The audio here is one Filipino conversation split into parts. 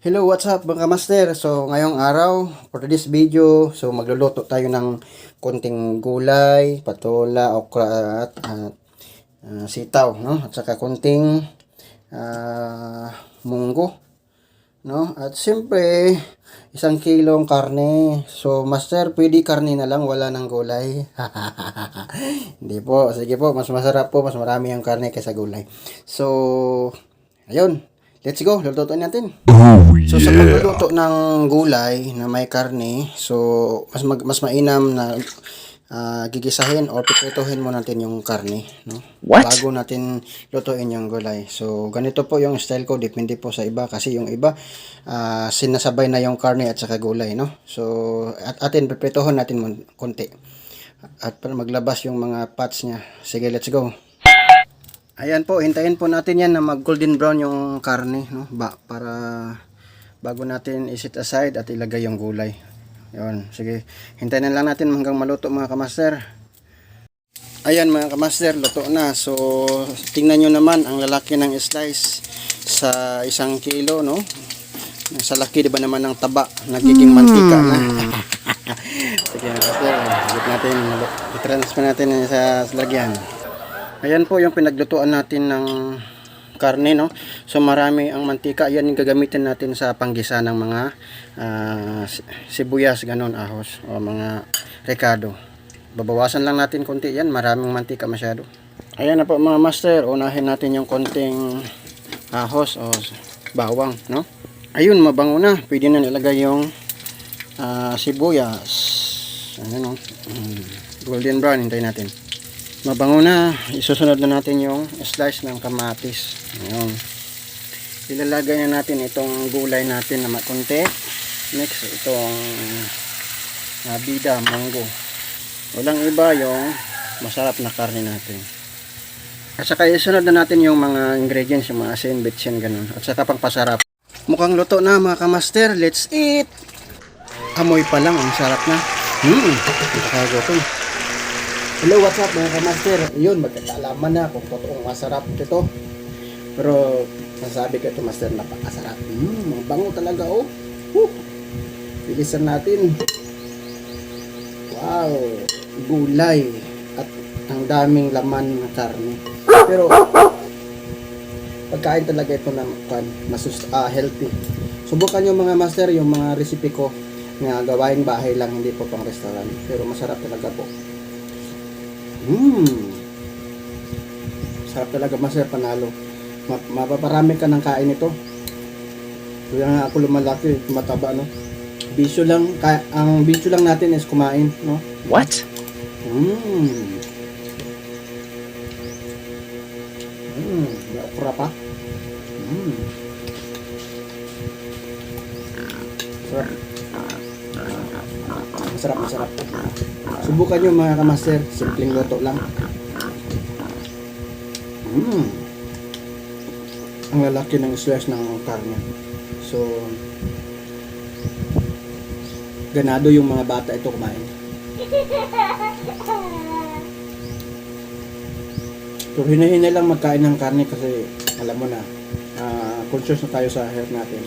Hello, what's up mga master? So, ngayong araw, for this video, so magluluto tayo ng konting gulay, patola, okra at sitaw, no? At saka konting munggo, no? At siyempre, 1 kilong karne. So, master, pwede karne na lang, wala ng gulay. Hindi po, sige po, mas masarap po, mas marami ang karne kaysa gulay. So, ayun. Let's go, lulutuin natin. So sa pagluluto ng gulay na may karne, so mas mainam na gigisahin or piprituhin mo natin yung karne, no? What? Bago natin lutuin yung gulay. So ganito po yung style ko, depende po sa iba kasi yung iba sinasabay na yung karne at saka gulay, no? So atin piprituhin natin konti. At para maglabas yung mga parts niya. Sige, let's go. Ayan po, hintayin po natin yan na mag golden brown yung karne, no? Para bago natin i-set aside at ilagay yung gulay. Yun, sige. Hintayin na lang natin hanggang maluto mga kamaster. Ayan mga kamaster, luto na. So, tingnan nyo naman ang lalaki ng slice sa 1 kilo, no? Sa laki, di ba naman ng taba, nagiging mantika na. Sige, kamaster, i-transfer natin sa lagyan. Ayan po yung pinaglutuan natin ng karne, no? So marami ang mantika. Yan yung gagamitin natin sa panggisa ng mga sibuyas, ganon, ahos o mga rekado. Babawasan lang natin konti yan, maraming mantika masyado. Ayan na po mga master, unahin natin yung konting ahos o bawang, no? Ayun, mabango na. Pwede na nilagay yung sibuyas. Ayan, no? Golden brown, hintayin natin. Mabango na, isusunod na natin yung slice ng kamatis. Ayun. Ilalagay na natin itong gulay natin na makunti. Next, itong bida, munggo. Walang iba yung masarap na karne natin. At saka isunod na natin yung mga ingredients, yung mga asin, bitsin, ganun. At saka pangpasarap. Mukhang luto na mga kamaster, let's eat! Amoy pa lang, ang sarap na. Nakakagutom. Hello, what's up mga kamaster? Yun, magkakalaman na kung totoong masarap ito. Pero, masasabi ko ito master, napakasarap. Bango talaga, oh. Bilisan natin. Wow, gulay. At ang daming laman ng karne. Pero, pagkain talaga ito na healthy. Subukan nyo mga master, yung mga recipe ko na gawaing bahay lang, hindi po pang restaurant. Pero masarap talaga po. Sarap talaga master, panalo. Mapaparami ka ng kain ito. Kaya nga ako lumalaki, mataba, no? Ang bisyo lang natin is kumain, no? What? May okra pa. Sarap. Masarap. Subukan nyo mga kamaster, simpleng luto lang. Ang lalaki ng slice ng karne. So, ganado yung mga bata ito kumain. So, hinahinay lang magkain ng karne kasi alam mo na, conscious na tayo sa health natin.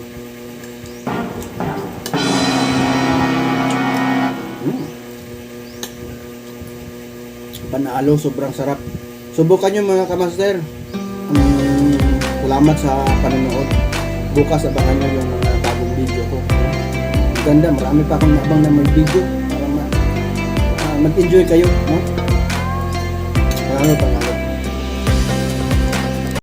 Panalo, sobrang sarap. Subukan nyo mga kamaster. Salamat sa panonood. Bukas abangan nyo yung mga bagong video ko. Maganda, marami pa akong nabang na may video para mag-enjoy kayo, no? Panalo.